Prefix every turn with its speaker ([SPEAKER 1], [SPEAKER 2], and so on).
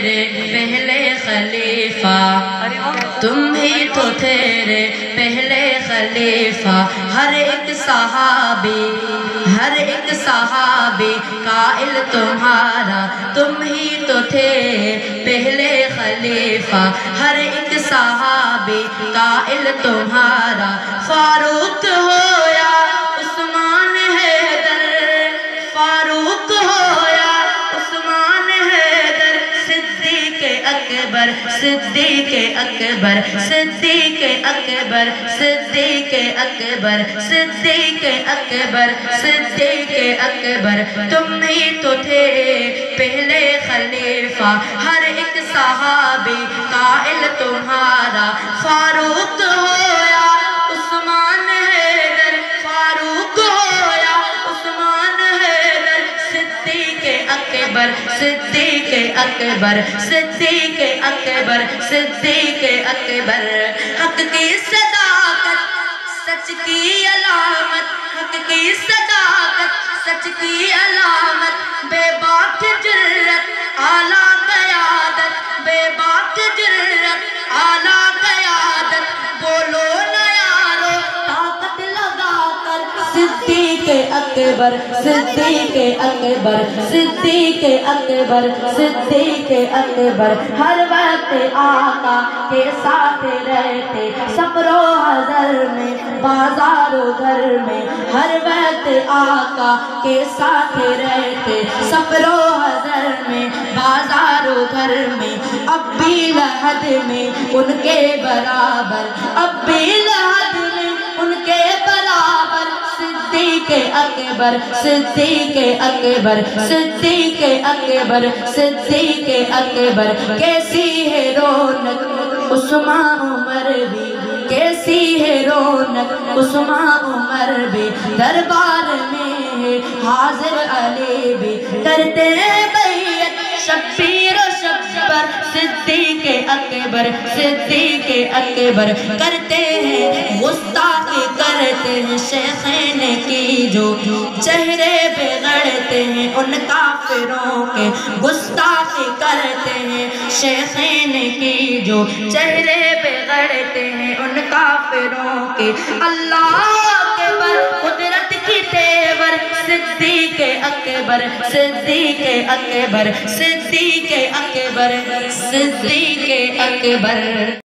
[SPEAKER 1] رے پہلے خلیفہ، تم ہی تو تھے رے پہلے خلیفہ، ہر ایک صحابی قائل تمہارا، تم ہی تو تھے پہلے خلیفہ، ہر ایک صحابی قائل تمہارا، فاروق ہو یا عثمان حیدر، فاروق ہو یا عثمان حیدر، صدیق اکبر، صدیق اکبر، صدیق اکبر، صدیق اکبر، صدیق اکبر، صدیق اکبر، تم ہی تو تھے پہلے خلیفہ، ہر ایک صحابی قائل تمہارا، فاروق ہو یا عثمان حیدر، فاروق ہو یا عثمان حیدر، صدیق اکبر، صدیق اکبر، صدیق اکبر، صدیق اکبر، حق کی صداقت سچ کی علامت، حق کی صداقت سچ کی علامت، بے باک جرت اعلیٰ قیادت، بے باک جرت اعلیٰ قیادت، بولو نہ یارو طاقت لگا کر، صدیق اکبر، صدیق اکبر، صدیق اکبر، صدیق اکبر، ہر وقت آقا کے ساتھ رہتے، سفر و حضر میں بازار و گھر میں، ہر وقت آقا کے ساتھ رہتے، سفر و حضر میں بازار و گھر میں، اب بھی لحد میں ان کے برابر، اب بھی لحد میں ان کے برابر، صدیق اکبر، صدیق اکبر، صدیق اکبر، صدیق اکبر، کیسی ہے رونق عثمان عمر بھی، کیسی ہے رونق عثمان عمر بھی، دربار میں ہے حاضر علی بھی، کرتے ہیں بیعت شبیر و شبر، صدیق اکبر، صدیق اکبر، کرتے ہیں گستاخی، کرتے ہیں شیخین کی جو چہرے بگڑتے ہیں ان کافروں کے، گستاخی کرتے ہیں شیخین کی جو چہرے بگڑتے ہیں ان کافروں کے، اللہ اکبر قدرت کی تیور، صدیق اکبر، صدیق اکبر، صدیق اکبر، صدیق اکبر۔